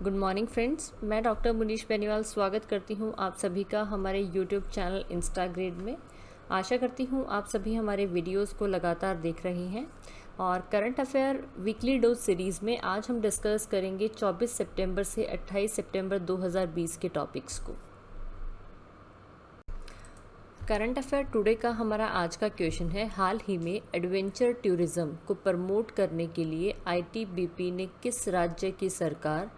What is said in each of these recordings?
Good morning friends, मैं doctor Munish Beniwal स्वागत करती हूँ आप सभी का हमारे यूट्यूब चैनल इंस्टाग्रेड में। आशा करती हूँ आप सभी हमारे वीडियोस को लगातार देख रहे हैं। और current affair weekly dose series में आज हम डिस्कस करेंगे 24 सितंबर से 28 सितंबर 2020 के टॉपिक्स को। करंट अफेयर टुडे का हमारा आज का क्वेश्चन है, हाल ही में एडवेंचर टूरिज्म को प्रमोट करने के लिए आईटीबीपी ने किस राज्य की सरकार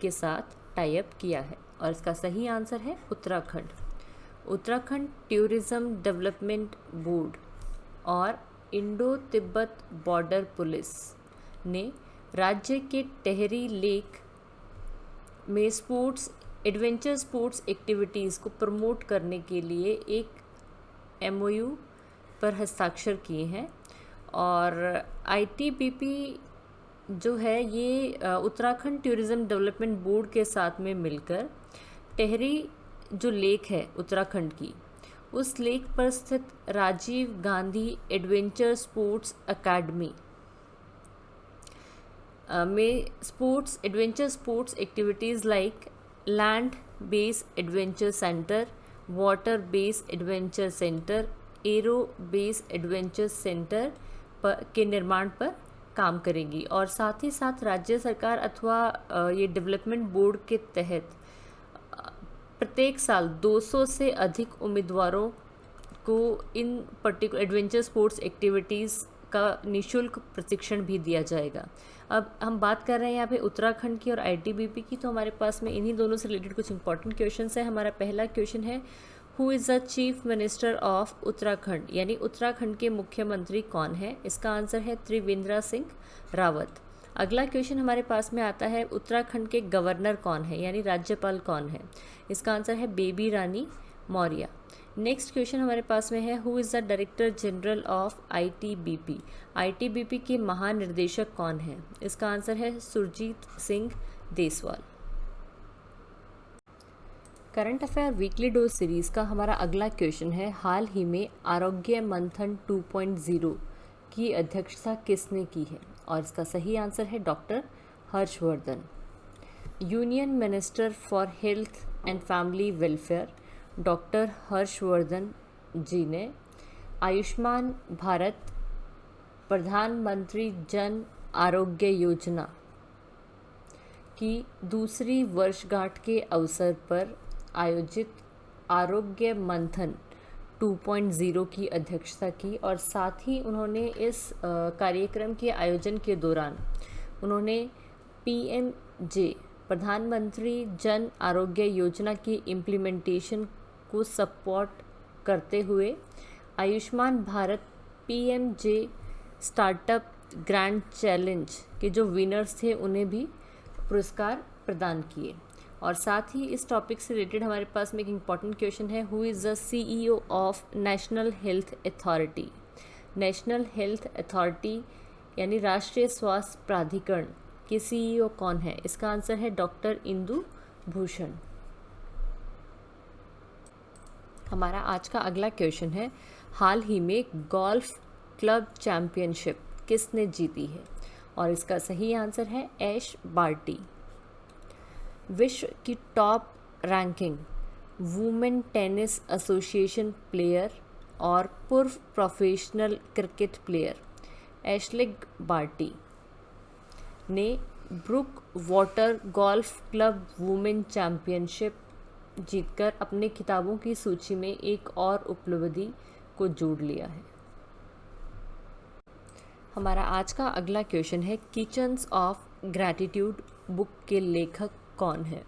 के साथ टाई अप किया है? और इसका सही आंसर है Uttarakhand. Uttarakhand tourism development board और इंडो तिब्बत बॉर्डर पुलिस ने राज्य के टेहरी लेक में एडवेंचर स्पोर्ट्स एक्टिविटीज़ को प्रमोट करने के लिए एक एमओयू पर हस्ताक्षर किए हैं। और आईटीबीपी जो है ये उत्तराखंड टूरिज्म डेवलपमेंट बोर्ड के साथ में मिलकर टेहरी जो लेक है उत्तराखंड की, उस लेक पर स्थित Rajiv Gandhi adventure sports academy में adventure sports activities like land based adventure centre, water based adventure centre, aero based adventure centre के निर्माण पर काम करेगी। और साथ ही साथ राज्य सरकार अथवा ये डेवलपमेंट बोर्ड के तहत प्रत्येक साल 200 से अधिक उम्मीदवारों को इन पर्टिकुलर एडवेंचर स्पोर्ट्स एक्टिविटीज़ का निःशुल्क प्रशिक्षण भी दिया जाएगा। अब हम बात कर रहे हैं यहाँ पे उत्तराखंड की और आईटीबीपी की, तो हमारे पास में इन्हीं दोनों से रिलेटेड कुछ इंपॉर्टेंट क्वेश्चंस है। हमारा पहला क्वेश्चन है, who is the chief minister of Uttarakhand, यानी उत्तराखंड के मुख्यमंत्री कौन है? इसका आंसर है त्रिवेंद्र सिंह रावत। अगला क्वेश्चन हमारे पास में आता है, उत्तराखंड के गवर्नर कौन है, यानी राज्यपाल कौन है? इसका आंसर है बेबी रानी मौर्य। नेक्स्ट क्वेश्चन हमारे पास में है, who is the director general of ITBP, ITBP के महानिर्देशक कौन है? इसका आंसर है Surjit Singh Deswal. Current affair weekly dose series का हमारा अगला क्वेश्चन है, हाल ही में आरोग्य मंथन 2.0 की अध्यक्षता किसने की है? और इसका सही आंसर है doctor Harshvardhan. Union minister for health and family welfare doctor Harshvardhan ji ने आयुष्मान भारत प्रधानमंत्री जन आरोग्य योजना की दूसरी वर्षगांठ के अवसर पर आयोजित आरोग्य मंथन 2.0 की अध्यक्षता की। और साथ ही उन्होंने इस कार्यक्रम के आयोजन के दौरान उन्होंने पीएमजे प्रधानमंत्री जन आरोग्य योजना की इम्प्लीमेंटेशन को सपोर्ट करते हुए Ayushman Bharat PMJ startup grand challenge के जो विनर्स थे उन्हें भी पुरस्कार प्रदान किए। और साथ ही इस टॉपिक से रिलेटेड हमारे पास में एक इम्पॉर्टेंट क्वेश्चन है, who is the CEO of national health authority? National health authority यानी राष्ट्रीय स्वास्थ्य प्राधिकरण के सीईओ कौन है? इसका आंसर है डॉक्टर इंदु भूषण। हमारा आज का अगला क्वेश्चन है, हाल ही में गोल्फ क्लब चैंपियनशिप किसने जीती है? और इसका सही आंसर है ऐश बार्टी। विश्व की top ranking women tennis association player और पूर्व professional cricket player Ashleigh Barty ने Brookwater golf club women championship जीतकर अपने खिताबों की सूची में एक और उपलब्धि को जोड़ लिया है। हमारा आज का अगला क्वेश्चन है, किचन्स ऑफ ग्रैटिट्यूड बुक के लेखक कौन है?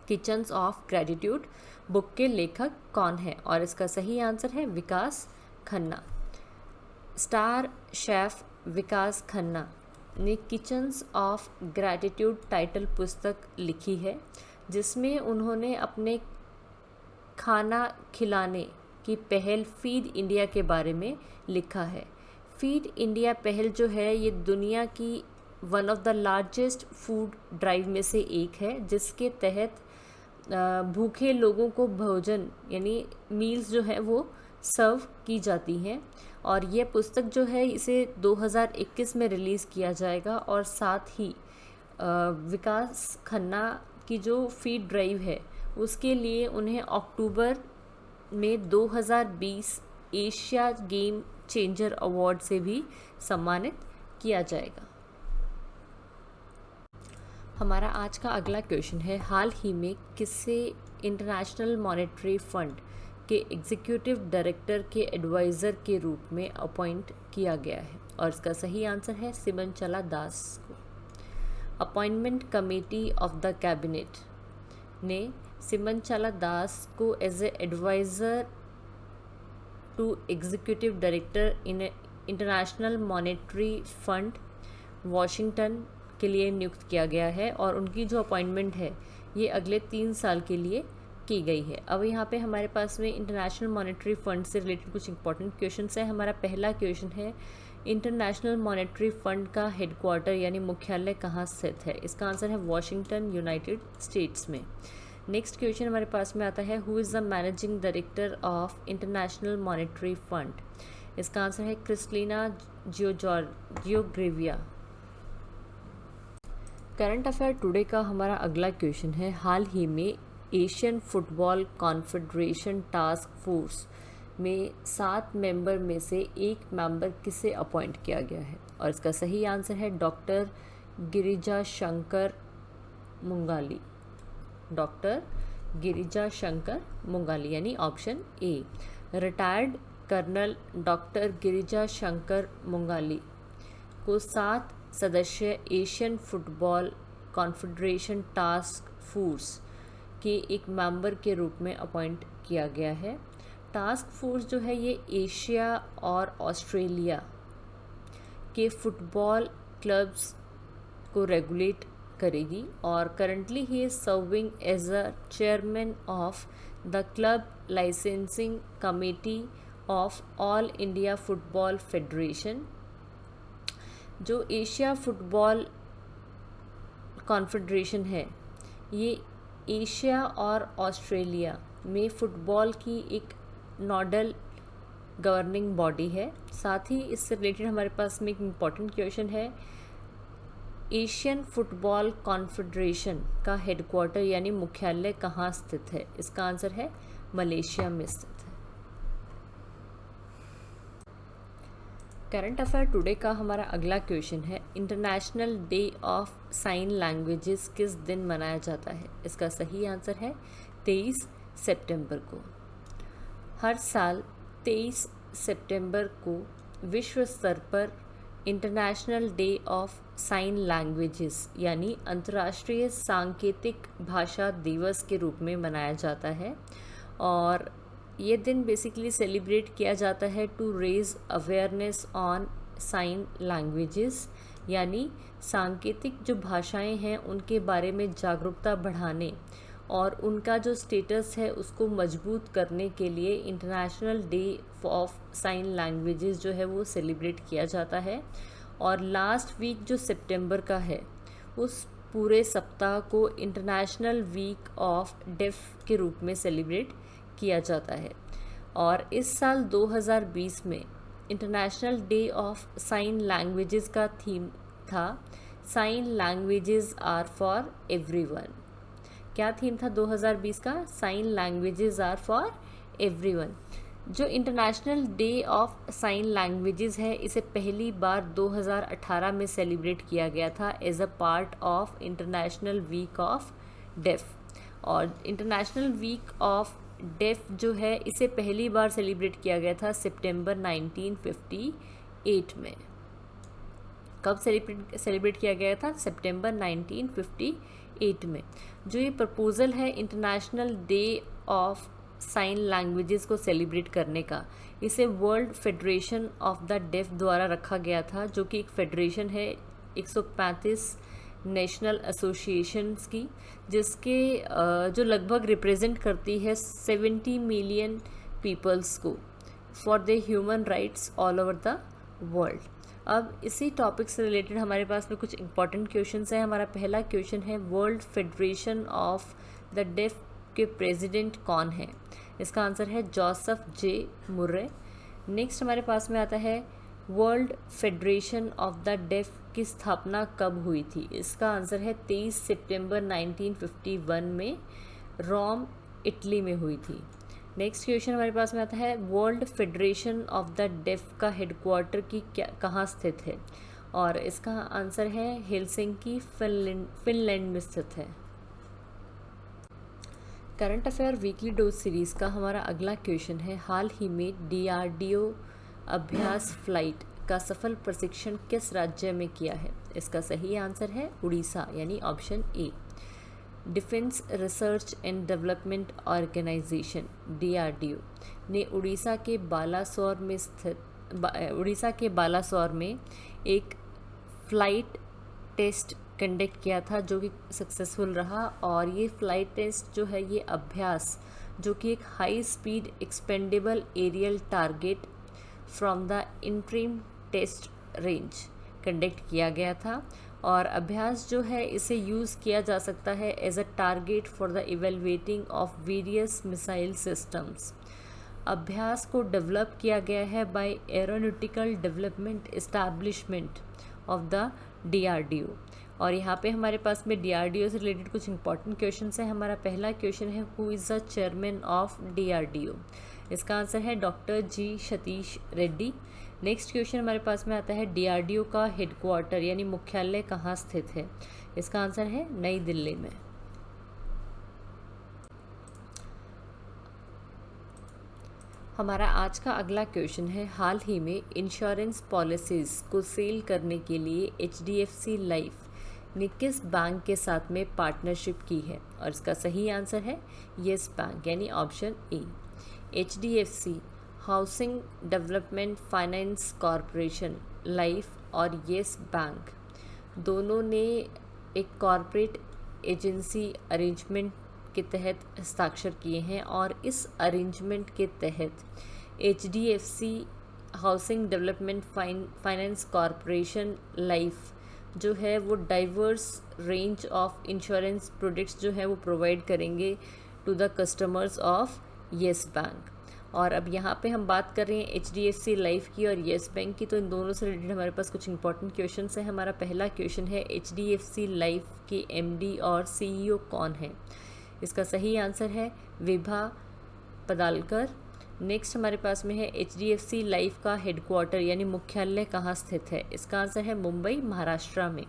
किचन्स ऑफ ग्रैटिट्यूड बुक के लेखक कौन है? और इसका सही आंसर है विकास खन्ना। स्टार शेफ विकास खन्ना ने किचन्स ऑफ ग्रैटिट्यूड टाइटल पुस्तक लिखी है, जिसमें उन्होंने अपने खाना खिलाने की पहल फीड इंडिया के बारे में लिखा है। फीड इंडिया पहल जो है ये दुनिया की one of the largest food drive में से एक है, जिसके तहत भूखे लोगों को भोजन यानी मील्स जो है वो सर्व की जाती हैं। और ये पुस्तक जो है इसे 2021 में रिलीज़ किया जाएगा। और साथ ही विकास खन्ना की जो फीड ड्राइव है उसके लिए उन्हें अक्टूबर में 2020 एशिया गेम चेंजर अवार्ड से भी सम्मानित किया जाएगा। हमारा आज का अगला क्वेश्चन है, हाल ही में किसे इंटरनेशनल मॉनेटरी फंड के एग्जीक्यूटिव डायरेक्टर के एडवाइज़र के रूप में अपॉइंट किया गया है? और इसका सही आंसर है सिमंचला दास को। Appointment committee of the cabinet ने सिमंचला दास को as a adviser to executive director in international monetary fund Washington के लिए नियुक्त किया गया है और उनकी जो अपॉइंटमेंट है ये अगले 3 साल के लिए की गई है। अब यहाँ पे हमारे पास में इंटरनेशनल मॉनेटरी फंड से रिलेटेड कुछ इंपॉर्टेंट क्वेश्चंस हैं। हमारा पहला क्वेश्चन है, इंटरनेशनल मॉनेटरी फंड का हेडक्वार्टर यानी मुख्यालय कहाँ स्थित है? इसका आंसर है वॉशिंगटन, यूनाइटेड स्टेट्स में। नेक्स्ट क्वेश्चन हमारे पास में आता है, who is the managing director of international monetary fund? इसका आंसर है क्रिस्टलिना जियोग्रेविया। करंट अफेयर टुडे का हमारा अगला क्वेश्चन है, हाल ही में Asian football confederation task force में 7 मेंबर में से 1 मेंबर किसे अपॉइंट किया गया है? और इसका सही आंसर है डॉक्टर गिरिजा शंकर मुंगाली। डॉक्टर गिरिजा शंकर मुंगाली यानी option A. Retired colonel doctor Girija Shankar Mungali को 7 सदस्य Asian football confederation task force के एक मेंबर के रूप में अपॉइंट किया गया है। टास्क फोर्स जो है ये एशिया और ऑस्ट्रेलिया के फुटबॉल क्लब्स को रेगुलेट करेगी और currently he is serving as a chairman of the club licensing committee of all India football federation. जो एशिया फुटबॉल कॉन्फेडरेशन है ये एशिया और ऑस्ट्रेलिया में फ़ुटबॉल की एक नोडल गवर्निंग बॉडी है। साथ ही इससे रिलेटेड हमारे पास में एक इम्पॉर्टेंट क्वेश्चन है, एशियन फुटबॉल कॉन्फेडरेशन का हेडक्वार्टर यानी मुख्यालय कहाँ स्थित है? इसका आंसर है मलेशिया में स्थित है। करंट अफेयर टुडे का हमारा अगला क्वेश्चन है, international day of sign languages किस दिन मनाया जाता है? इसका सही आंसर है 23 सितंबर को। हर साल 23 सितंबर को विश्व स्तर पर international day of sign languages यानी अंतर्राष्ट्रीय सांकेतिक भाषा दिवस के रूप में मनाया जाता है और ये दिन बेसिकली सेलिब्रेट किया जाता है to raise awareness on sign languages यानी सांकेतिक जो भाषाएं हैं उनके बारे में जागरूकता बढ़ाने और उनका जो स्टेटस है उसको मजबूत करने के लिए international day of sign languages जो है वो सेलिब्रेट किया जाता है। और लास्ट वीक जो सितंबर का है उस पूरे सप्ताह को इंटरनेशनल वीक ऑफ डेफ के रूप में सेलिब्रेट किया जाता है। और इस साल 2020 में international day of sign languages का थीम था sign languages are for everyone. क्या थीम था 2020 का? Sign languages are for everyone. जो international day of sign languages है इसे पहली बार 2018 में सेलिब्रेट किया गया था as a part of international week of deaf. और इंटरनेशनल वीक ऑफ डेफ जो है इसे पहली बार सेलिब्रेट किया गया था सितंबर 1958 में। कब सेलिब्रेट किया गया था? सितंबर 1958 में। जो ये प्रपोज़ल है international day of sign languages को सेलिब्रेट करने का, इसे world federation of the deaf द्वारा रखा गया था जो कि एक फेडरेशन है 135 नेशनल एसोसिएशंस की, जिसके जो लगभग रिप्रेजेंट करती है 70 मिलियन पीपल्स को for the human rights all over the world. अब इसी टॉपिक से रिलेटेड हमारे पास में कुछ इंपॉर्टेंट क्वेश्चंस हैं। हमारा पहला क्वेश्चन है, world federation of the deaf के प्रेसिडेंट कौन है? इसका आंसर है जोसेफ जे मुर्रे। नेक्स्ट हमारे पास में आता है, world federation of the deaf की स्थापना कब हुई थी? इसका आंसर है 23 सितंबर 1951 में रोम, इटली में हुई थी। नेक्स्ट क्वेश्चन हमारे पास में आता है, world federation of the deaf का हेडक्वार्टर कहाँ स्थित है? और इसका आंसर है हेलसिंकी, फिनलैंड में स्थित है। Current affair weekly dose series का हमारा अगला क्वेश्चन है, हाल ही में डीआरडीओ अभ्यास फ्लाइट का सफल प्रशिक्षण किस राज्य में किया है? इसका सही आंसर है उड़ीसा, यानी option A. Defence research and development organisation DRDO ने उड़ीसा के बालासोर में एक फ्लाइट टेस्ट कंडक्ट किया था जो कि सक्सेसफुल रहा। और ये फ्लाइट टेस्ट जो है, ये अभ्यास जो कि एक high speed expendable aerial target from the interim test range conduct किया गया था। और अभ्यास जो है इसे यूज़ किया जा सकता है as a target for the evaluating of various missile systems. अभ्यास को डेवलप किया गया है by aeronautical development establishment of the DRDO. और यहाँ पे हमारे पास में डीआरडीओ से रिलेटेड कुछ इंपॉर्टेंट क्वेश्चंस हैं। हमारा पहला क्वेश्चन है, who is the chairman of DRDO? इसका आंसर है डॉक्टर जी सतीश रेड्डी। नेक्स्ट क्वेश्चन हमारे पास में आता है, डीआरडीओ का हेडक्वार्टर यानी मुख्यालय कहाँ स्थित है? इसका आंसर है नई दिल्ली में। हमारा आज का अगला क्वेश्चन है, हाल ही में इंश्योरेंस पॉलिसीज़ को सेल करने के लिए एचडीएफसी लाइफ ने किस बैंक के साथ में पार्टनरशिप की है? और इसका सही आंसर है येस बैंक, यानी ऑप्शन ए। HDFC housing development finance corporation life और येस बैंक दोनों ने एक कॉरपोरेट एजेंसी अरेंजमेंट के तहत हस्ताक्षर किए हैं। और इस अरेंजमेंट के तहत HDFC housing development finance corporation life जो है वो diverse range of insurance products जो है वो प्रोवाइड करेंगे to the customers of Yes Bank. और अब यहाँ पे हम बात कर रहे हैं एचडीएफसी लाइफ की और येस बैंक की, तो इन दोनों से रिलेटेड हमारे पास कुछ इंपॉर्टेंट क्वेश्चन हैं। हमारा पहला क्वेश्चन है, एचडीएफसी लाइफ के एमडी और सीईओ कौन है? इसका सही आंसर है विभा पदालकर। नेक्स्ट हमारे पास में है, एचडीएफसी लाइफ का हेडक्वार्टर यानी मुख्यालय कहाँ स्थित है? इसका आंसर है मुंबई, महाराष्ट्र में।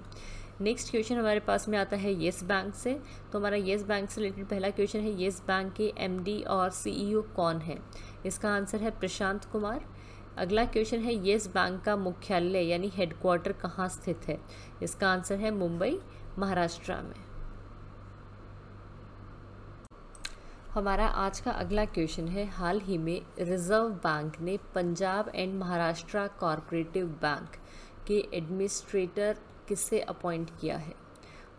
नेक्स्ट क्वेश्चन हमारे पास में आता है येस बैंक से। तो हमारा येस बैंक से रिलेटेड पहला क्वेश्चन है, येस बैंक के एमडी और सीईओ कौन है? इसका आंसर है प्रशांत कुमार। अगला क्वेश्चन है, येस बैंक का मुख्यालय यानी हेडक्वार्टर कहाँ स्थित है? इसका आंसर है मुंबई, महाराष्ट्र में। हमारा आज का अगला क्वेश्चन है, हाल ही में रिजर्व बैंक ने Punjab and Maharashtra corporative bank के एडमिनिस्ट्रेटर किसे अपॉइंट किया है?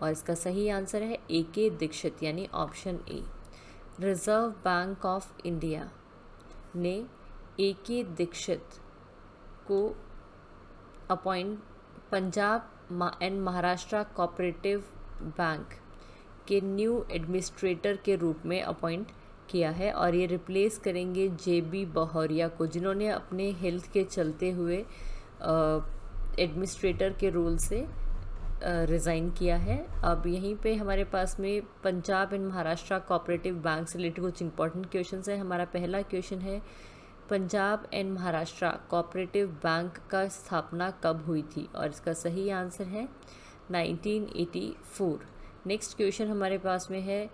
और इसका सही आंसर है AK दीक्षित, यानी option A. Reserve bank of India ने AK दीक्षित को appoint Punjab and Maharashtra cooperative bank के न्यू एडमिनिस्ट्रेटर के रूप में अपॉइंट किया है। और ये रिप्लेस करेंगे JB बहौरिया को, जिन्होंने अपने हेल्थ के चलते हुए एडमिनिस्ट्रेटर के रोल से रिज़ाइन किया है। अब यहीं पे हमारे पास में Punjab and Maharashtra cooperative bank से रिलेटेड कुछ इंपॉर्टेंट क्वेश्चंस हैं। हमारा पहला क्वेश्चन है, Punjab and Maharashtra cooperative bank का स्थापना कब हुई थी? और इसका सही आंसर है 1984। नेक्स्ट क्वेश्चन हमारे पास में है,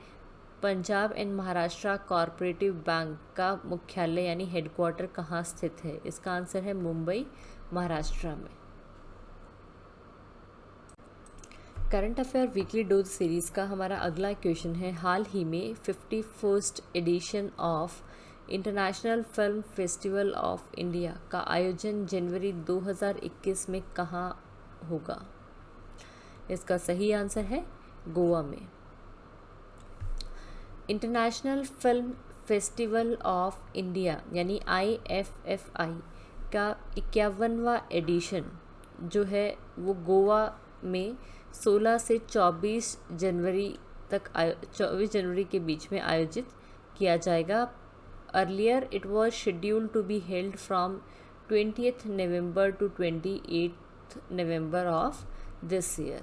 Punjab and Maharashtra cooperative bank का मुख्यालय यानी हेडक्वार्टर कहाँ स्थित है? इसका आंसर है मुंबई, महाराष्ट्र में। Current affair weekly dose series का हमारा अगला क्वेश्चन है, हाल ही में 51st edition of international film festival of India का आयोजन जनवरी 2021 में कहाँ होगा? इसका सही आंसर है गोवा में। International film festival of India यानी IFFI का 51वां एडिशन जो है वो गोवा में 16 से 24 जनवरी तक 24 जनवरी के बीच में आयोजित किया जाएगा। Earlier it was scheduled to be held from 20th November to 28th November of this year.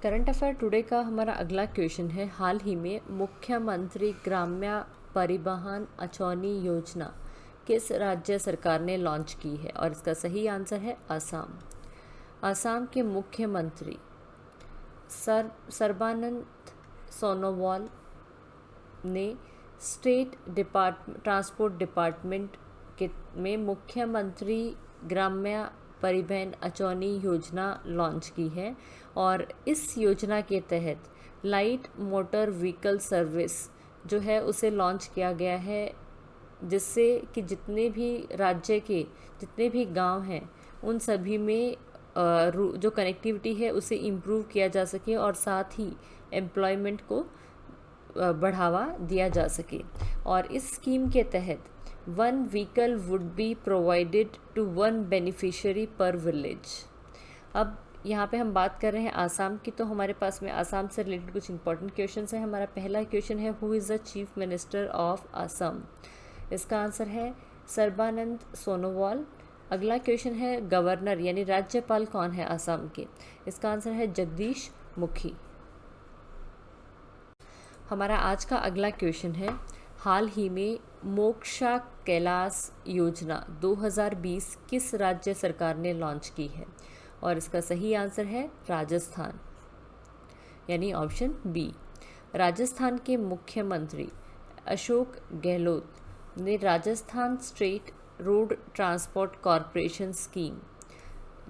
Current affair today का हमारा अगला क्वेश्चन है, हाल ही में मुख्यमंत्री ग्राम्य परिवहन अचौनी योजना किस राज्य सरकार ने लॉन्च की है? और इसका सही आंसर है असम। असम के मुख्यमंत्री सर्बानंद सोनोवाल ने स्टेट ट्रांसपोर्ट डिपार्टमेंट में मुख्यमंत्री ग्राम्य परिवहन अचौनी योजना लॉन्च की है और इस योजना के तहत लाइट मोटर व्हीकल सर्विस जो है उसे लॉन्च किया गया है, जिससे कि जितने भी राज्य के जितने भी गांव हैं उन सभी में जो कनेक्टिविटी है उसे इम्प्रूव किया जा सके और साथ ही एम्प्लॉयमेंट को बढ़ावा दिया जा सके। और इस स्कीम के तहत 1 vehicle would be provided to 1 beneficiary per village. अब यहाँ पे हम बात कर रहे हैं आसाम की, तो हमारे पास में आसाम से रिलेटेड कुछ इंपॉर्टेंट क्वेश्चंस हैं। हमारा पहला क्वेश्चन है, who is the chief minister of Assam? इसका आंसर है सर्बानंद सोनोवाल। अगला क्वेश्चन है, गवर्नर यानी राज्यपाल कौन है असम के? इसका आंसर है जगदीश मुखी। हमारा आज का अगला क्वेश्चन है, हाल ही में मोक्षा कैलाश योजना 2020 किस राज्य सरकार ने लॉन्च की है? और इसका सही आंसर है राजस्थान, यानी ऑप्शन बी। राजस्थान के मुख्यमंत्री अशोक गहलोत ने Rajasthan state road transport corporation scheme,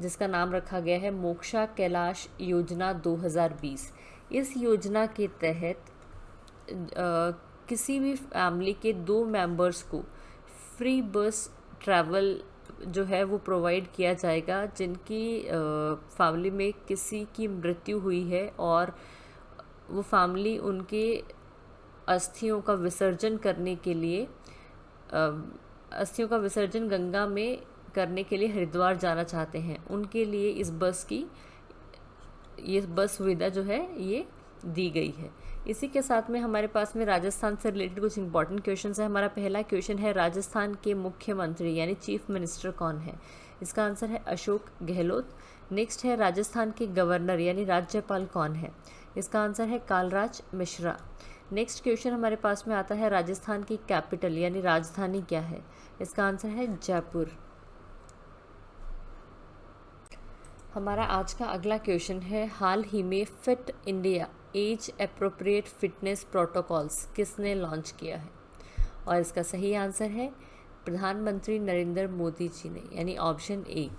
जिसका नाम रखा गया है मोक्षा कैलाश योजना 2020, इस योजना के तहत किसी भी फैमिली के 2 मेंबर्स को फ्री बस ट्रैवल जो है वो प्रोवाइड किया जाएगा, जिनकी फैमिली में किसी की मृत्यु हुई है और वो फैमिली उनके अस्थियों का विसर्जन करने के लिए अस्थियों का विसर्जन गंगा में करने के लिए हरिद्वार जाना चाहते हैं। उनके लिए ये बस सुविधा जो है ये दी गई है। इसी के साथ में हमारे पास में राजस्थान से रिलेटेड कुछ इंपॉर्टेंट क्वेश्चंस है। हमारा पहला क्वेश्चन है, राजस्थान के मुख्यमंत्री यानी चीफ मिनिस्टर कौन है? इसका आंसर है अशोक गहलोत। नेक्स्ट है, राजस्थान के गवर्नर यानी राज्यपाल कौन है? इसका आंसर है कालराज मिश्रा। नेक्स्ट क्वेश्चन हमारे पास में आता है, राजस्थान की कैपिटल यानी राजधानी क्या है? इसका आंसर है जयपुर। हमारा आज का अगला क्वेश्चन है, हाल ही में fit India age appropriate fitness protocols किसने लॉन्च किया है? और इसका सही आंसर है प्रधानमंत्री नरेंद्र मोदी जी ने, यानी ऑप्शन ए।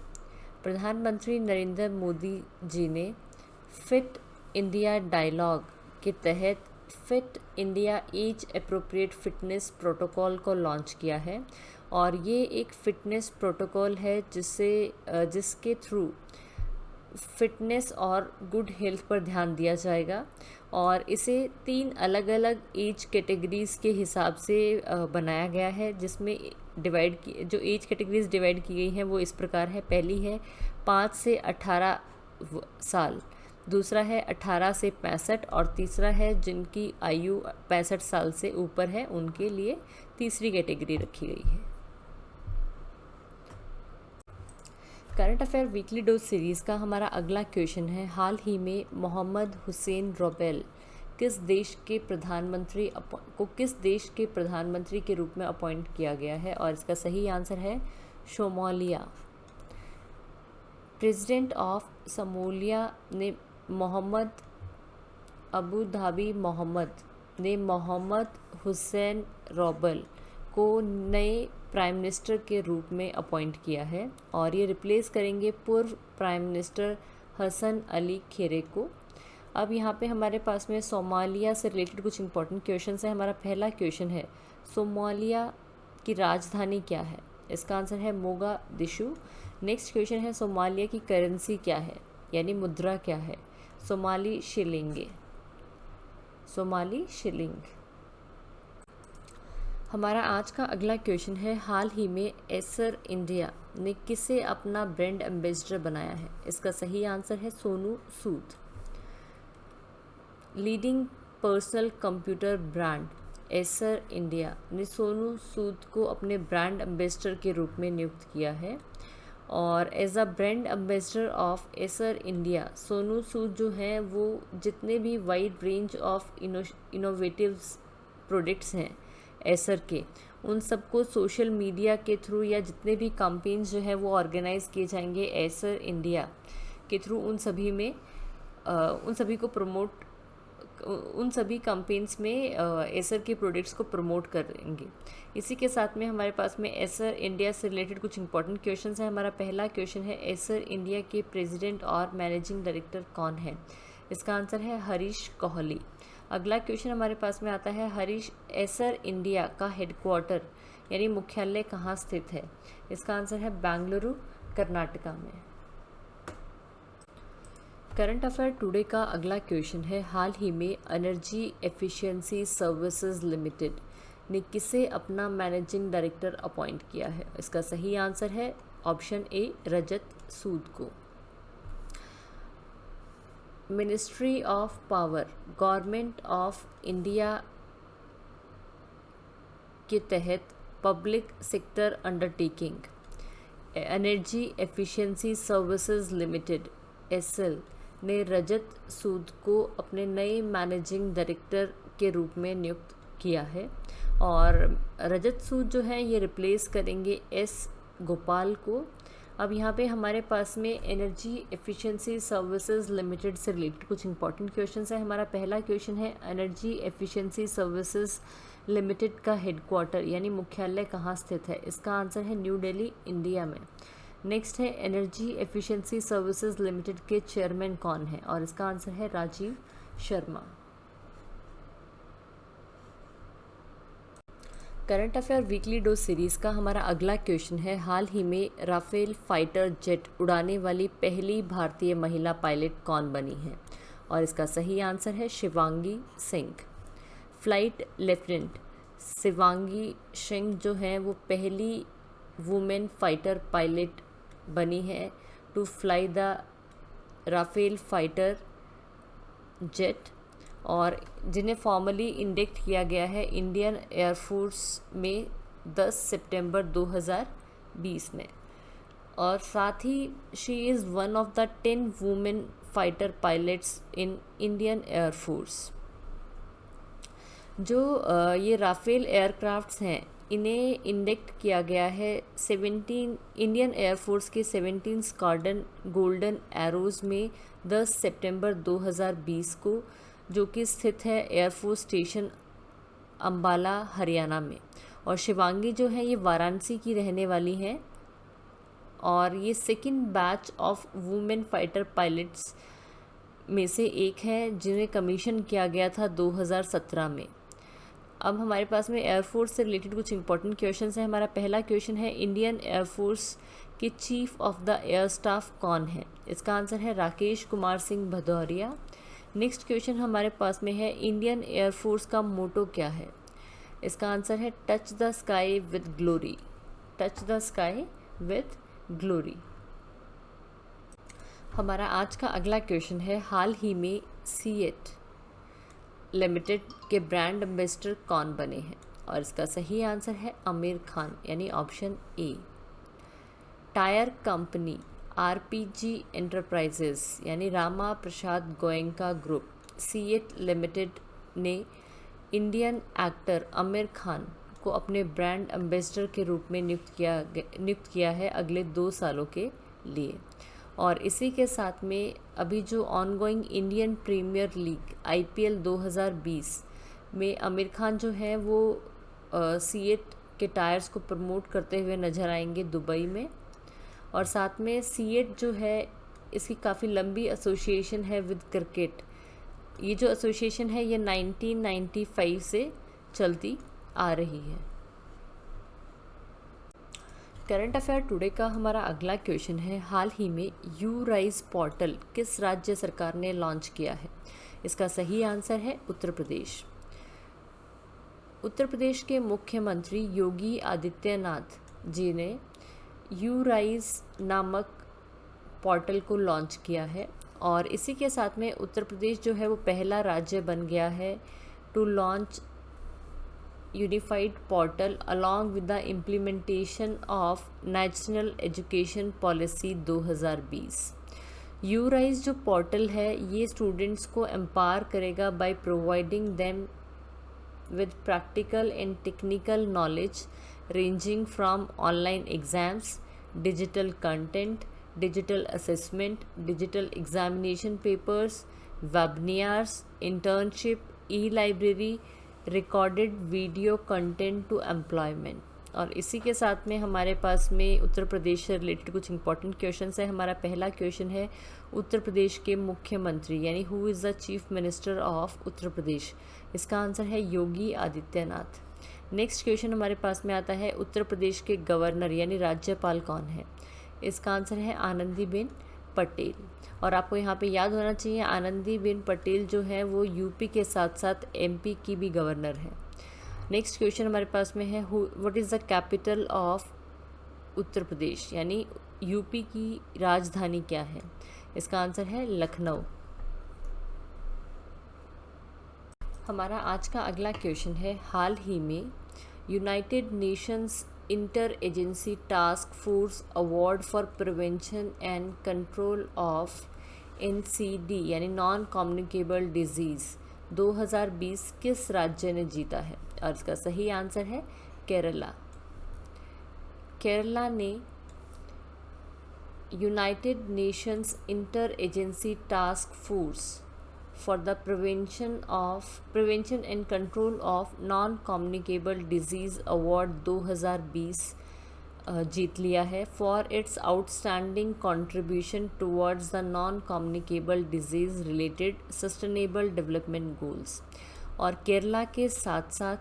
प्रधानमंत्री नरेंद्र मोदी जी ने फिट इंडिया डायलॉग के तहत fit India age appropriate fitness protocol को लॉन्च किया है और ये एक फिटनेस प्रोटोकॉल है जिसके थ्रू फिटनेस और गुड हेल्थ पर ध्यान दिया जाएगा और इसे 3 अलग अलग एज कैटेगरीज़ के हिसाब से बनाया गया है, जिसमें जो एज कैटेगरीज डिवाइड की गई हैं वो इस प्रकार है। पहली है 5 से 18 साल, दूसरा है 18 से 65 और तीसरा है जिनकी आयु 65 साल से ऊपर है उनके लिए तीसरी कैटेगरी रखी गई है। Current affair weekly dose series का हमारा अगला क्वेश्चन है, हाल ही में मोहम्मद हुसैन रोबेल किस देश के प्रधानमंत्री के रूप में अपॉइंट किया गया है? और इसका सही आंसर है सोमालिया। प्रेसिडेंट ऑफ सोमालिया ने अबू धाबी मोहम्मद ने मोहम्मद हुसैन रोबेल को नए प्राइम मिनिस्टर के रूप में अपॉइंट किया है और ये रिप्लेस करेंगे पूर्व प्राइम मिनिस्टर हसन अली खेरे को। अब यहाँ पे हमारे पास में सोमालिया से रिलेटेड कुछ इंपॉर्टेंट क्वेश्चंस हैं। हमारा पहला क्वेश्चन है, सोमालिया की राजधानी क्या है? इसका आंसर है मोगादिशु। नेक्स्ट क्वेश्चन है, सोमालिया की करेंसी क्या है यानी मुद्रा क्या है? Somali shilling. हमारा आज का अगला क्वेश्चन है, हाल ही में एसर इंडिया ने किसे अपना ब्रांड एम्बेसडर बनाया है? इसका सही आंसर है Sonu Sood. Leading personal computer brand Acer India ने सोनू सूद को अपने ब्रांड एम्बेसडर के रूप में नियुक्त किया है। और as a brand ambassador of Acer India, Sonu Sood जो हैं वो जितने भी wide range of innovative products हैं एसर के, उन सबको सोशल मीडिया के थ्रू या जितने भी कैंपेन्स जो है वो ऑर्गेनाइज किए जाएंगे एसर इंडिया के थ्रू, उन सभी कैंपेन्स में एसर के प्रोडक्ट्स को प्रमोट करेंगे। इसी के साथ में हमारे पास में एसर इंडिया से रिलेटेड कुछ इंपॉर्टेंट क्वेश्चंस हैं। हमारा पहला क्वेश्चन है, एसर इंडिया के प्रेसिडेंट और मैनेजिंग डायरेक्टर कौन है? इसका आंसर है हरीश कोहली। अगला क्वेश्चन हमारे पास में आता है, एसर इंडिया का हेडक्वार्टर यानी मुख्यालय कहाँ स्थित है? इसका आंसर है बेंगलुरु, कर्नाटका में। करंट अफेयर टुडे का अगला क्वेश्चन है, हाल ही में एनर्जी एफिशिएंसी सर्विसेज लिमिटेड ने किसे अपना मैनेजिंग डायरेक्टर अपॉइंट किया है? इसका सही आंसर है ऑप्शन ए, रजत सूद को। Ministry of power, government of India के तहत public sector undertaking energy efficiency services limited SL ने रजत सूद को अपने नए मैनेजिंग डायरेक्टर के रूप में नियुक्त किया है। और रजत सूद जो हैं ये रिप्लेस करेंगे एस गोपाल को। अब यहाँ पे हमारे पास में एनर्जी एफिशिएंसी सर्विसेज लिमिटेड से रिलेटेड कुछ इंपॉर्टेंट क्वेश्चंस हैं। हमारा पहला क्वेश्चन है, एनर्जी एफिशिएंसी सर्विसेज लिमिटेड का हेडक्वार्टर यानी मुख्यालय कहाँ स्थित है? इसका आंसर है न्यू दिल्ली, इंडिया में। नेक्स्ट है, एनर्जी एफिशिएंसी सर्विसेज लिमिटेड के चेयरमैन कौन है? और इसका आंसर है Rajiv Sharma. Current affair weekly dose series का हमारा अगला क्वेश्चन है, हाल ही में राफेल फाइटर जेट उड़ाने वाली पहली भारतीय महिला पायलट कौन बनी है? और इसका सही आंसर है शिवांगी सिंह। फ्लाइट लेफ्टिनेंट शिवांगी सिंह जो हैं वो पहली वुमेन फाइटर पायलट बनी है to fly the Rafale fighter jet, और जिन्हें फॉर्मली इंडक्ट किया गया है इंडियन एयरफोर्स में 10 सितंबर 2020 में। और साथ ही she is one of the 10 women fighter pilots in Indian air force. जो ये राफेल एयरक्राफ्ट्स हैं इन्हें इंडक्ट किया गया है 17 इंडियन एयरफोर्स के 17 स्क्वाड्रन गोल्डन एरोज में 10 सितंबर 2020 को, जो कि स्थित है एयरफोर्स स्टेशन अंबाला, हरियाणा में। और शिवांगी जो है ये वाराणसी की रहने वाली हैं और ये second batch of women fighter pilots में से एक है जिन्हें कमीशन किया गया था 2017 में। अब हमारे पास में एयरफोर्स से रिलेटेड कुछ इंपॉर्टेंट क्वेश्चंस हैं। हमारा पहला क्वेश्चन है, इंडियन एयरफोर्स के chief of the air staff कौन है? इसका आंसर है राकेश कुमार सिंह भदौरिया। नेक्स्ट क्वेश्चन हमारे पास में है, इंडियन एयरफोर्स का मोटो क्या है? इसका आंसर है touch the sky with glory. Touch the sky with glory. हमारा आज का अगला क्वेश्चन है, हाल ही में सीएट लिमिटेड के ब्रांड एम्बेसडर कौन बने हैं? और इसका सही आंसर है आमिर खान यानी ऑप्शन ए। टायर कंपनी आरपीजी एंटरप्राइजेस यानी रामा प्रसाद गोयनका ग्रुप सीएट लिमिटेड ने इंडियन एक्टर आमिर खान को अपने ब्रांड एम्बेसडर के रूप में नियुक्त किया है अगले 2 सालों के लिए। और इसी के साथ में अभी जो ongoing Indian premier league IPL 2020 में आमिर खान जो है वो सीएट के टायर्स को प्रमोट करते हुए नज़र आएंगे दुबई में। और साथ में सीएट जो है इसकी काफ़ी लंबी एसोसिएशन है विद क्रिकेट। ये जो एसोसिएशन है ये 1995 से चलती आ रही है। करंट अफेयर टुडे का हमारा अगला क्वेश्चन है, हाल ही में यू राइज पोर्टल किस राज्य सरकार ने लॉन्च किया है? इसका सही आंसर है उत्तर प्रदेश। उत्तर प्रदेश के मुख्यमंत्री योगी आदित्यनाथ जी ने यू राइज नामक पोर्टल को लॉन्च किया है। और इसी के साथ में उत्तर प्रदेश जो है वो पहला राज्य बन गया है to launch unified portal along with the implementation of National Education Policy 2020। यूराइज जो पोर्टल है ये स्टूडेंट्स को एम्पावर करेगा by providing them with practical and technical knowledge ranging from online exams, digital content, digital assessment, digital examination papers, webinars, internship, e-library, recorded video content to employment। और इसी के साथ में हमारे पास में उत्तर प्रदेश से रिलेटेड कुछ इंपॉर्टेंट क्वेश्चंस है। हमारा पहला क्वेश्चन है उत्तर प्रदेश के मुख्यमंत्री यानी who is the chief minister of Uttar Pradesh. इसका आंसर है योगी आदित्यनाथ। नेक्स्ट क्वेश्चन हमारे पास में आता है उत्तर प्रदेश के गवर्नर यानी राज्यपाल कौन है। इसका आंसर है आनंदीबेन पटेल। और आपको यहाँ पे याद होना चाहिए आनंदीबेन पटेल जो है वो यूपी के साथ साथ एमपी की भी गवर्नर है। नेक्स्ट क्वेश्चन हमारे पास में है what is the capital of Uttar Pradesh यानी यूपी की राजधानी क्या है। इसका आंसर है लखनऊ। हमारा आज का अगला क्वेश्चन है हाल ही में United Nations inter agency task force award for prevention and control of NCD यानी नॉन कम्युनिकेबल डिजीज़ 2020 किस राज्य ने जीता है। और इसका सही आंसर है केरला। केरला ने United Nations inter agency task force for the prevention and control of non communicable disease award 2020 जीत लिया है for its outstanding contribution towards the non communicable disease related sustainable development goals. और केरला के साथ साथ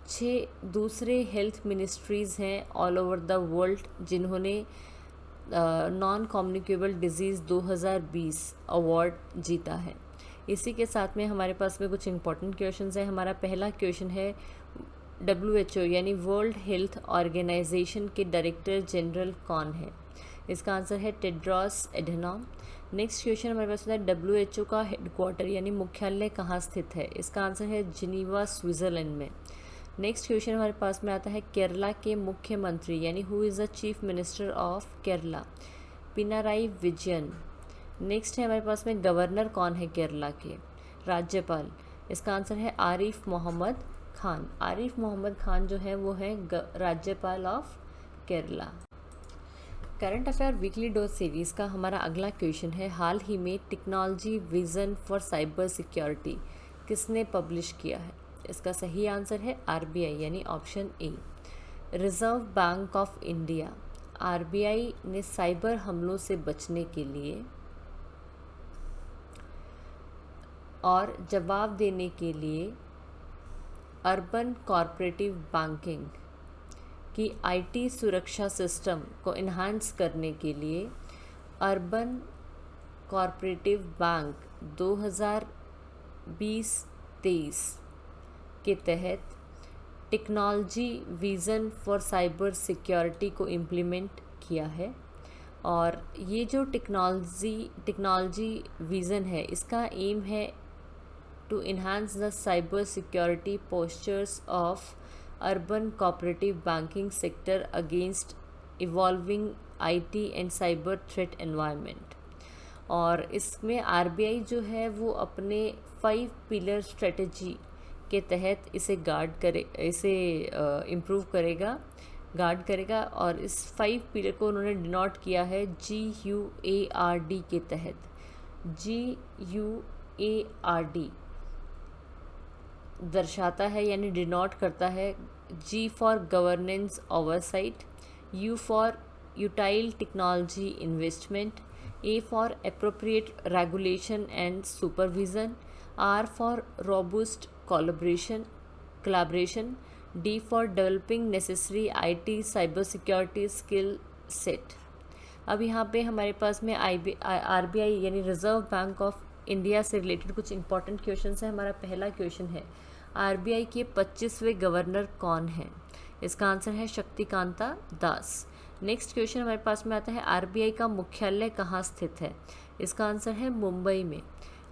6 दूसरे हेल्थ मिनिस्ट्रीज़ हैं all over the world जिन्होंने non communicable disease 2020 award जीता है। इसी के साथ में हमारे पास में कुछ इंपॉर्टेंट क्वेश्चंस हैं। हमारा पहला क्वेश्चन है WHO यानी वर्ल्ड हेल्थ ऑर्गेनाइजेशन के डायरेक्टर जनरल कौन है। इसका आंसर है टेड्रोस एडहेनॉम। नेक्स्ट क्वेश्चन हमारे पास है WHO का हेडक्वार्टर यानी मुख्यालय कहाँ स्थित है। इसका आंसर है जिनीवा स्विट्ज़रलैंड में। नेक्स्ट क्वेश्चन हमारे पास में आता है केरला के मुख्यमंत्री यानी who is the chief minister of Kerala. Pinarayi Vijayan. Next है हमारे पास में गवर्नर कौन है केरला के। राज्यपाल। इसका आंसर है आरिफ मोहम्मद खान। आरिफ मोहम्मद खान जो है वो है राज्यपाल of Kerala. Current affair weekly dose series का हमारा अगला क्वेश्चन है हाल ही में technology vision for cyber security किसने पब्लिश किया है। इसका सही आंसर है RBI यानी option A. Reserve bank of India RBI ने साइबर हमलों से बचने के लिए और जवाब देने के लिए अर्बन कॉर्पोरेटिव बैंकिंग की IT सुरक्षा सिस्टम को इन्हांस करने के लिए अर्बन कॉर्पोरेटिव बैंक 2020-23 के तहत technology vision for cyber security को इम्प्लीमेंट किया है। और ये जो टेक्नोलॉजी विज़न है इसका एम है to enhance the cyber security postures of urban cooperative banking sector against evolving IT and cyber threat environment। और इसमें RBI जो है वो अपने 5 पिलर स्ट्रेटजी के तहत इसे इम्प्रूव करेगा गार्ड करेगा। और इस 5 पिलर को उन्होंने डिनोट किया है GUARD के तहत। GUARD दर्शाता है यानी डिनोट करता है G for governance oversight, U for utile technology investment, A for appropriate regulation and supervision, R for robust collaboration, D for developing necessary IT cyber security skill set. अब यहाँ पे हमारे पास में RBI यानी रिजर्व बैंक ऑफ इंडिया से related कुछ important question है। हमारा पहला क्वेश्चन है RBI के 25वें गवर्नर कौन हैं। इसका आंसर है शक्तिकांता दास। नेक्स्ट क्वेश्चन हमारे पास में आता है RBI का मुख्यालय कहाँ स्थित है। इसका आंसर है मुंबई में।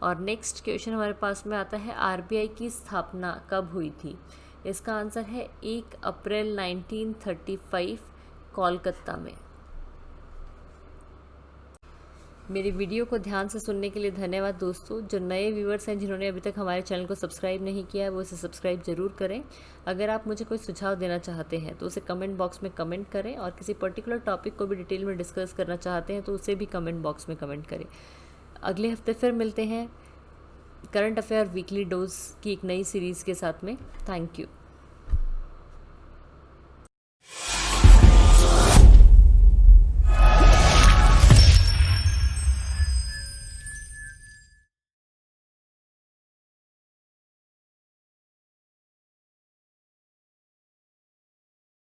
और नेक्स्ट क्वेश्चन हमारे पास में आता है RBI की स्थापना कब हुई थी। इसका आंसर है 1 अप्रैल 1935 कोलकाता में। मेरी वीडियो को ध्यान से सुनने के लिए धन्यवाद दोस्तों। जो नए व्यूअर्स हैं जिन्होंने अभी तक हमारे चैनल को सब्सक्राइब नहीं किया है वो इसे सब्सक्राइब ज़रूर करें। अगर आप मुझे कोई सुझाव देना चाहते हैं तो उसे कमेंट बॉक्स में कमेंट करें, और किसी पर्टिकुलर टॉपिक को भी डिटेल में डिस्कस करना चाहते हैं तो उसे भी कमेंट बॉक्स में कमेंट करें। अगले हफ्ते फिर मिलते हैं करंट अफेयर वीकली डोज की एक नई सीरीज़ के साथ में। Thank you.